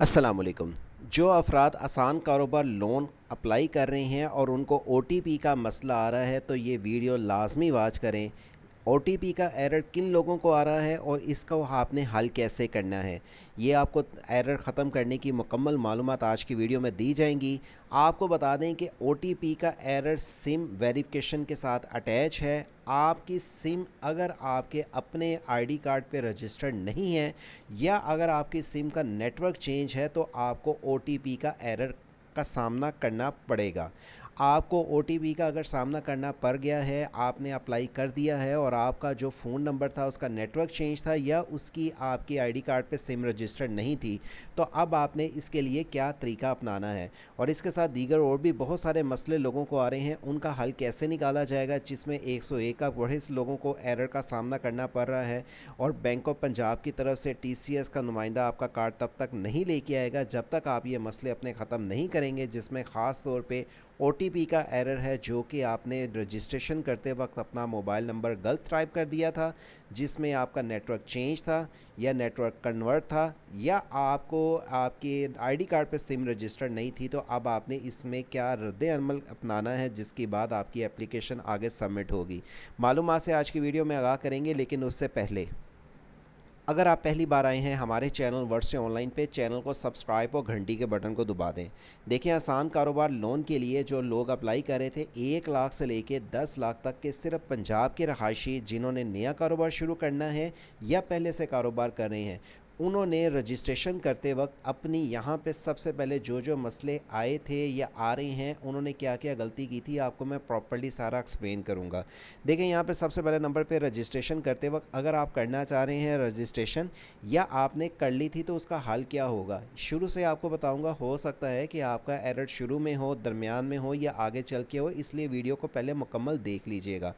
السلام علیکم۔ جو افراد آسان کاروبار لون اپلائی کر رہے ہیں اور ان کو او ٹی پی کا مسئلہ آ رہا ہے تو یہ ویڈیو لازمی واچ کریں۔ او ٹی پی کا ایرر کن لوگوں کو آ رہا ہے اور اس کو آپ نے حل کیسے کرنا ہے، یہ آپ کو ایرر ختم کرنے کی مکمل معلومات آج کی ویڈیو میں دی جائیں گی۔ آپ کو بتا دیں کہ او ٹی پی کا ایرر سم ویریفیکیشن کے ساتھ اٹیچ ہے۔ آپ کی سم اگر آپ کے اپنے آئی ڈی کارڈ پہ رجسٹرڈ نہیں ہے یا اگر آپ کی سم کا نیٹ ورک چینج ہے تو آپ کو او ٹی پی کا ایرر کا سامنا کرنا پڑے گا۔ آپ کو او ٹی پی کا اگر سامنا کرنا پڑ گیا ہے، آپ نے اپلائی کر دیا ہے اور آپ کا جو فون نمبر تھا اس کا نیٹ ورک چینج تھا یا اس کی آپ کی آئی ڈی کارڈ پہ سم رجسٹرڈ نہیں تھی، تو اب آپ نے اس کے لیے کیا طریقہ اپنانا ہے اور اس کے ساتھ دیگر اور بھی بہت سارے مسئلے لوگوں کو آ رہے ہیں، ان کا حل کیسے نکالا جائے گا، جس میں 101 کا بڑے لوگوں کو ایرر کا سامنا کرنا پڑ رہا ہے اور بینک آف پنجاب کی طرف سے ٹی سی ایس کا نمائندہ آپ کا کارڈ تب تک نہیں لے کے آئے گا جب تک آپ یہ مسئلے اپنے ختم نہیں کریں گے، جس میں خاص طور پہ او ٹی پی کا ایرر ہے جو کہ آپ نے رجسٹریشن کرتے وقت اپنا موبائل نمبر غلط ٹائپ کر دیا تھا، جس میں آپ کا نیٹ ورک چینج تھا یا نیٹ ورک کنورٹ تھا یا آپ کو آپ کے آئی ڈی کارڈ پہ سم رجسٹرڈ نہیں تھی، تو اب آپ نے اس میں کیا رد عمل اپنانا ہے جس کے بعد آپ کی اپلیکیشن آگے سبمٹ ہوگی۔ معلومات سے آج کی ویڈیو میں آگاہ کریں گے، لیکن اس سے پہلے اگر آپ پہلی بار آئے ہیں ہمارے چینل ورڈ سے آن لائن پہ، چینل کو سبسکرائب اور گھنٹی کے بٹن کو دبا دیں۔ دیکھیں، آسان کاروبار لون کے لیے جو لوگ اپلائی کر رہے تھے 1 لاکھ سے لے کے 10 لاکھ تک کے، صرف پنجاب کے رہائشی جنہوں نے نیا کاروبار شروع کرنا ہے یا پہلے سے کاروبار کر رہے ہیں، انہوں نے رجسٹریشن کرتے وقت اپنی یہاں پہ سب سے پہلے جو مسئلے آئے تھے یا آ رہے ہیں، انہوں نے کیا کیا غلطی کی تھی، آپ کو میں پراپرلی سارا ایکسپلین کروں گا۔ دیکھیں، یہاں پہ سب سے پہلے نمبر پہ رجسٹریشن کرتے وقت اگر آپ کرنا چاہ رہے ہیں رجسٹریشن یا آپ نے کر لی تھی تو اس کا حل کیا ہوگا، شروع سے آپ کو بتاؤں گا۔ ہو سکتا ہے کہ آپ کا ایرر شروع میں ہو، درمیان میں ہو یا آگے چل کے ہو، اس لیے ویڈیو کو پہلے مکمل دیکھ لیجئے گا۔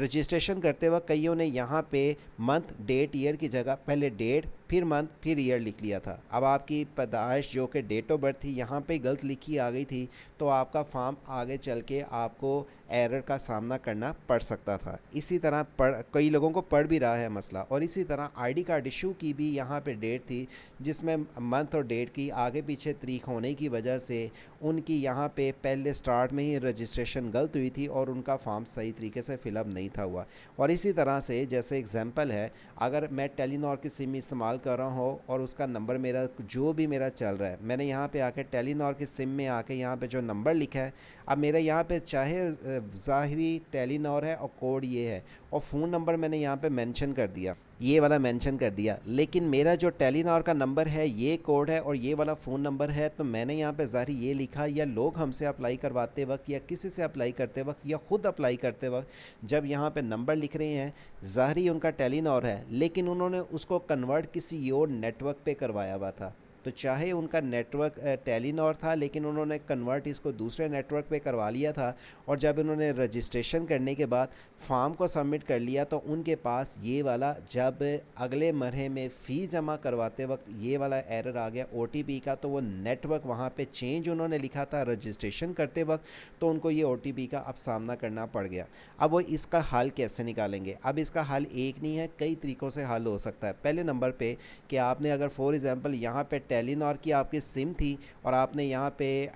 رجسٹریشن کرتے وقت کئیوں نے یہاں پہ منتھ ڈیٹ ایئر کی جگہ پہلے ڈیٹ پھر منتھ پھر ایئر لکھ لیا تھا۔ اب آپ کی پیدائش جو کہ ڈیٹ آف برتھ تھی یہاں پہ غلط لکھی آ گئی تھی، تو آپ کا فارم آگے چل کے آپ کو ایرر کا سامنا کرنا پڑ سکتا تھا۔ اسی طرح کئی لوگوں کو پڑ بھی رہا ہے مسئلہ، اور اسی طرح آئی ڈی کارڈ ایشو کی بھی یہاں پہ ڈیٹ تھی جس میں منتھ اور ڈیٹ کی آگے پیچھے تاریخ ہونے کی وجہ سے ان کی یہاں پہ پہلے سٹارٹ میں ہی رجسٹریشن غلط ہوئی تھی اور ان کا فارم صحیح طریقے سے فل اپ نہیں تھا ہوا۔ اور اسی طرح سے جیسے اگزامپل ہے، اگر میں ٹیلی نار کی سم استعمال کر رہا ہوں اور اس کا نمبر میرا جو بھی میرا چل رہا ہے، میں نے یہاں پہ آ کے ٹیلی نار کی سم میں آ کے یہاں پہ جو نمبر لکھا ہے، اب میرا یہاں پہ چاہے ظاہری ٹیلی نار ہے اور کوڈ یہ ہے اور فون نمبر میں نے یہاں پہ مینشن کر دیا، یہ والا مینشن کر دیا، لیکن میرا جو ٹیلی نار کا نمبر ہے یہ کوڈ ہے اور یہ والا فون نمبر ہے، تو میں نے یہاں پہ ظاہری یہ لکھا، یا لوگ ہم سے اپلائی کرواتے وقت یا کسی سے اپلائی کرتے وقت یا خود اپلائی کرتے وقت جب یہاں پہ نمبر لکھ رہے ہیں ظاہری ان کا ٹیلی نار ہے، لیکن انہوں نے اس کو کنورٹ کسی اور نیٹ ورک پہ کروایا ہوا تھا، تو چاہے ان کا نیٹ ورک ٹیلی نار تھا لیکن انہوں نے کنورٹ اس کو دوسرے نیٹ ورک پہ کروا لیا تھا، اور جب انہوں نے رجسٹریشن کرنے کے بعد فارم کو سبمٹ کر لیا تو ان کے پاس یہ والا جب اگلے مرحلے میں فی جمع کرواتے وقت یہ والا ایرر آ گیا او ٹی پی کا، تو وہ نیٹ ورک وہاں پہ چینج انہوں نے لکھا تھا رجسٹریشن کرتے وقت، تو ان کو یہ او ٹی پی کا اب سامنا کرنا پڑ گیا۔ اب وہ اس کا حل کیسے نکالیں گے؟ اب اس کا حل ایک نہیں ہے، کئی طریقوں سے حل ہو سکتا ہے۔ پہلے نمبر پہ کہ آپ نے اگر فور ایگزامپل یہاں پہ ٹیلی نار کی آپ کی سم تھی اور آپ نے یہاں پہ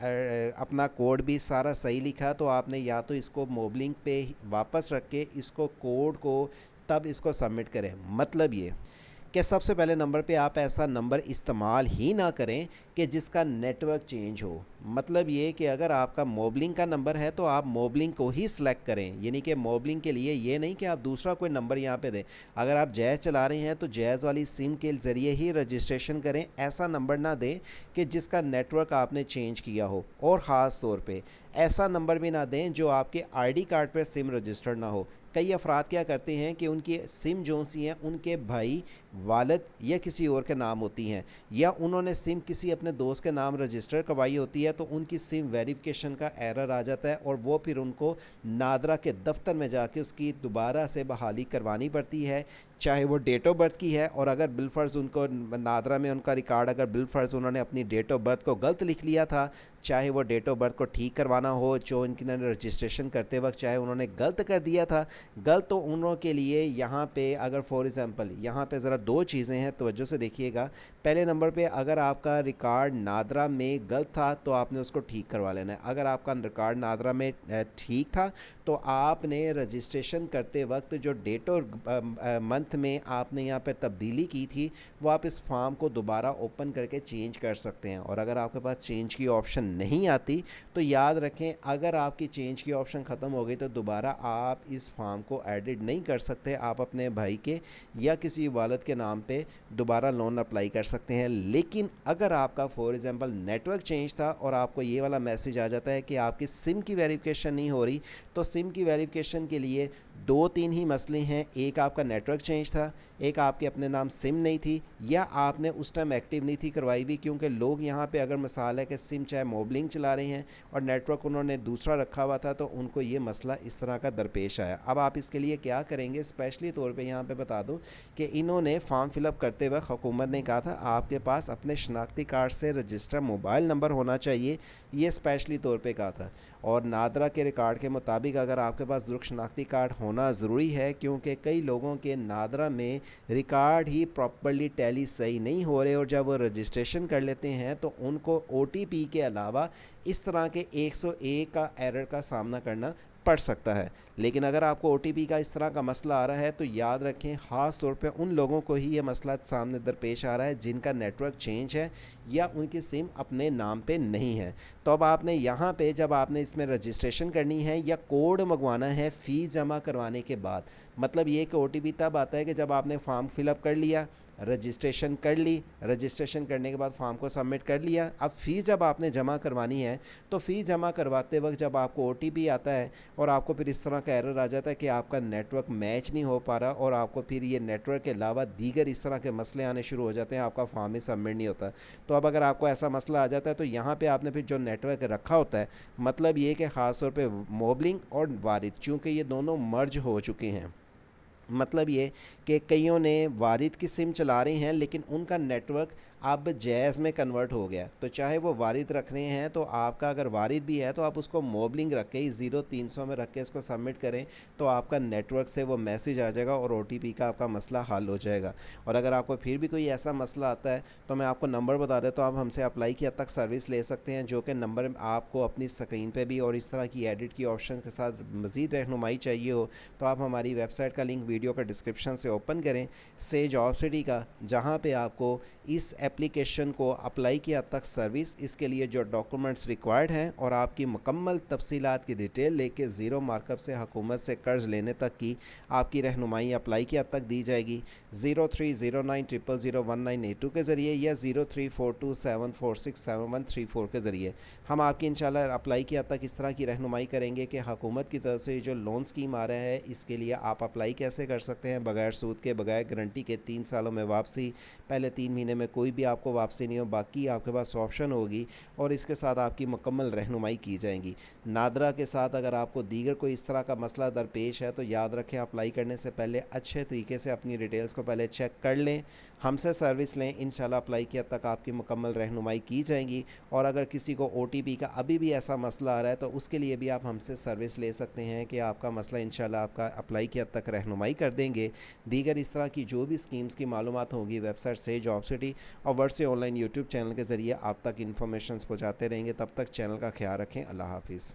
اپنا کوڈ بھی سارا صحیح لکھا، تو آپ نے یا تو اس کو موبلنک پہ واپس رکھ کے اس کو کوڈ کو تب اس کو سبمٹ کریں۔ مطلب یہ کہ سب سے پہلے نمبر پہ آپ ایسا نمبر استعمال ہی نہ کریں کہ جس کا نیٹ ورک چینج ہو۔ مطلب یہ کہ اگر آپ کا موبلنگ کا نمبر ہے تو آپ موبلنگ کو ہی سلیکٹ کریں، یعنی کہ موبلنگ کے لیے یہ نہیں کہ آپ دوسرا کوئی نمبر یہاں پہ دیں۔ اگر آپ جائز چلا رہے ہیں تو جائز والی سم کے ذریعے ہی رجسٹریشن کریں، ایسا نمبر نہ دیں کہ جس کا نیٹ ورک آپ نے چینج کیا ہو، اور خاص طور پہ ایسا نمبر بھی نہ دیں جو آپ کے آئی ڈی کارڈ پہ سم رجسٹرڈ نہ ہو۔ کئی افراد کیا کرتے ہیں کہ ان کی سم جو سی ہیں ان کے بھائی، والد یا کسی اور کے نام ہوتی ہیں، یا انہوں نے سم کسی اپنے دوست کے نام رجسٹر کروائی ہوتی ہے، تو ان کی سم ویریفیکیشن کا ایرر آ جاتا ہے اور وہ پھر ان کو نادرا کے دفتر میں جا کے اس کی دوبارہ سے بحالی کروانی پڑتی ہے، چاہے وہ ڈیٹ آف برتھ کی ہے، اور اگر بالفرض ان کو نادرا میں ان کا ریکارڈ اگر بالفرض انہوں نے اپنی ڈیٹ آف برتھ کو غلط لکھ لیا تھا، چاہے وہ ڈیٹ آف برتھ کو ٹھیک کروانا ہو جو ان کی رجسٹریشن کرتے وقت چاہے انہوں نے غلط کر دیا تھا، گلت تو انہوں کے لیے یہاں پہ اگر فار ایگزامپل یہاں پہ ذرا دو چیزیں ہیں، توجہ سے دیکھیے گا۔ پہلے نمبر پہ اگر آپ کا ریکارڈ نادرا میں غلط تھا تو آپ نے اس کو ٹھیک کروا لینا ہے۔ اگر آپ کا ریکارڈ نادرا میں ٹھیک تھا تو آپ نے رجسٹریشن کرتے وقت جو ڈیٹ اور منتھ میں آپ نے یہاں پہ تبدیلی کی تھی وہ آپ اس فارم کو دوبارہ اوپن کر کے چینج کر سکتے ہیں۔ اور اگر آپ کے پاس چینج کی آپشن نہیں آتی تو یاد رکھیں، اگر آپ کی چینج کی آپشن ختم ہو گئی تو دوبارہ آپ اس فارم کو ایڈٹ نہیں کر سکتے۔ آپ اپنے بھائی کے یا کسی والد کے نام پہ دوبارہ لون اپلائی کر سکتے ہیں۔ لیکن اگر آپ کا for example network change تھا اور آپ کو یہ والا میسج آ جاتا ہے کہ آپ کی سم کی ویریفیکیشن نہیں ہو رہی، تو سم کی ویریفیکیشن کے لیے دو تین ہی مسئلے ہیں۔ ایک آپ کا نیٹ ورک چینج تھا، ایک آپ کے اپنے نام سم نہیں تھی، یا آپ نے اس ٹائم ایکٹیو نہیں تھی کروائی بھی، کیونکہ لوگ یہاں پہ اگر مثال ہے کہ سم چاہے موبلنگ چلا رہے ہیں اور نیٹ ورک انہوں نے دوسرا رکھا ہوا تھا تو ان کو یہ مسئلہ اس طرح کا درپیش آیا۔ اب آپ اس کے لیے کیا کریں گے، اسپیشلی طور پہ یہاں پہ بتا دوں کہ انہوں نے فارم فل اپ کرتے وقت حکومت نے کہا تھا آپ کے پاس اپنے شناختی کارڈ سے رجسٹر موبائل نمبر ہونا چاہیے، یہ اسپیشلی طور پہ کہا تھا۔ اور نادرا کے ریکارڈ کے مطابق اگر آپ کے پاس ضرور شناختی کارڈ ہونا ضروری ہے، کیونکہ کئی لوگوں کے نادرا میں ریکارڈ ہی پراپرلی ٹیلی صحیح نہیں ہو رہے، اور جب وہ رجسٹریشن کر لیتے ہیں تو ان کو او ٹی پی کے علاوہ اس طرح کے 101 کا ایرر کا سامنا کرنا پڑ سکتا ہے۔ لیکن اگر آپ کو او ٹی پی کا اس طرح کا مسئلہ آ رہا ہے تو یاد رکھیں خاص طور پہ ان لوگوں کو ہی یہ مسئلہ سامنے درپیش آ رہا ہے جن کا نیٹ ورک چینج ہے یا ان کی سم اپنے نام پہ نہیں ہے۔ تو اب آپ نے یہاں پہ جب آپ نے اس میں رجسٹریشن کرنی ہے یا کوڈ منگوانا ہے فیس جمع کروانے کے بعد، مطلب یہ کہ او ٹی پی تب آتا ہے کہ جب آپ نے فارم فل اپ کر لیا، رجسٹریشن کر لی، رجسٹریشن کرنے کے بعد فارم کو سبمٹ کر لیا، اب فیس جب آپ نے جمع کروانی ہے تو فیس جمع کرواتے وقت جب آپ کو او ٹی پی آتا ہے اور آپ کو پھر اس طرح کا ایرر آ جاتا ہے کہ آپ کا نیٹ ورک میچ نہیں ہو پا رہا، اور آپ کو پھر یہ نیٹ ورک کے علاوہ دیگر اس طرح کے مسئلے آنے شروع ہو جاتے ہیں، آپ کا فارم ہی سبمٹ نہیں ہوتا۔ تو اب اگر آپ کو ایسا مسئلہ آ جاتا ہے تو یہاں پہ آپ نے پھر جو نیٹ ورک رکھا ہوتا ہے، مطلب یہ کہ خاص طور پہ موبلنگ اور وارد، چونکہ یہ دونوں مرج ہو چکے ہیں، مطلب یہ کہ کئیوں نے وارد کی سم چلا رہے ہیں لیکن ان کا نیٹ ورک اب جیز میں کنورٹ ہو گیا، تو چاہے وہ وارد رکھ رہے ہیں تو آپ کا اگر وارد بھی ہے تو آپ اس کو موبلنگ رکھ کے ہی 0300 میں رکھ کے اس کو سبمٹ کریں تو آپ کا نیٹ ورک سے وہ میسج آ جائے گا اور او ٹی پی کا آپ کا مسئلہ حل ہو جائے گا۔ اور اگر آپ کو پھر بھی کوئی ایسا مسئلہ آتا ہے تو میں آپ کو نمبر بتا دیتا ہوں، آپ ہم سے اپلائی کی حد تک سروس لے سکتے ہیں، جو کہ نمبر آپ کو اپنی اسکرین پہ بھی اور اس طرح کی ایڈٹ کی آپشن کے ساتھ مزید رہنمائی چاہیے ہو تو آپ ہماری ویب سائٹ کا لنک ویڈیو کا ڈسکرپشن سے اوپن کریں، سیج جاب سٹی کا، جہاں پہ آپ کو اس ایپلیکیشن کو اپلائی کی حد تک سروس، اس کے لیے جو ڈاکومنٹس ریکوائرڈ ہیں اور آپ کی مکمل تفصیلات کی ڈیٹیل لے کے زیرو مارک اپ سے حکومت سے قرض لینے تک کی آپ کی رہنمائی اپلائی کی حد تک دی جائے گی۔ 0309000198 کے ذریعے یا 0342746713 کے ذریعے ہم آپ کی انشاءاللہ اپلائی کی حد تک اس طرح کی رہنمائی کریں گے کہ حکومت کی طرف سے جو لون اسکیم آ رہا ہے اس کے لیے آپ اپلائی کیسے کر سکتے ہیں بغیر سود کے، بغیر گارنٹی کے، 3 سالوں میں واپسی، پہلے 3 مہینے میں کوئی بھی آپ کو واپسی نہیں ہو، باقی آپ کے پاس آپشن ہوگی اور اس کے ساتھ آپ کی مکمل رہنمائی کی جائیں گی۔ نادرا کے ساتھ اگر آپ کو دیگر کوئی اس طرح کا مسئلہ درپیش ہے تو یاد رکھیں اپلائی کرنے سے پہلے اچھے طریقے سے اپنی ڈیٹیلز کو پہلے چیک کر لیں، ہم سے سروس لیں، انشاءاللہ اپلائی کی حد تک آپ کی مکمل رہنمائی کی جائیں گی۔ اور اگر کسی کو او ٹی پی کا ابھی بھی ایسا مسئلہ آ رہا ہے تو اس کے لیے بھی آپ ہم سے سروس لے سکتے ہیں کہ آپ کا مسئلہ انشاءاللہ آپ کا اپلائی کی حد تک رہنمائی کر دیں گے۔ دیگر اس طرح کی جو بھی اسکیمز کی معلومات ہوگی ویب سائٹ سے جاب سٹی اور ورڈ سے آن لائن یوٹیوب چینل کے ذریعے آپ تک انفارمیشنز پہنچاتے رہیں گے۔ تب تک چینل کا خیال رکھیں۔ اللہ حافظ۔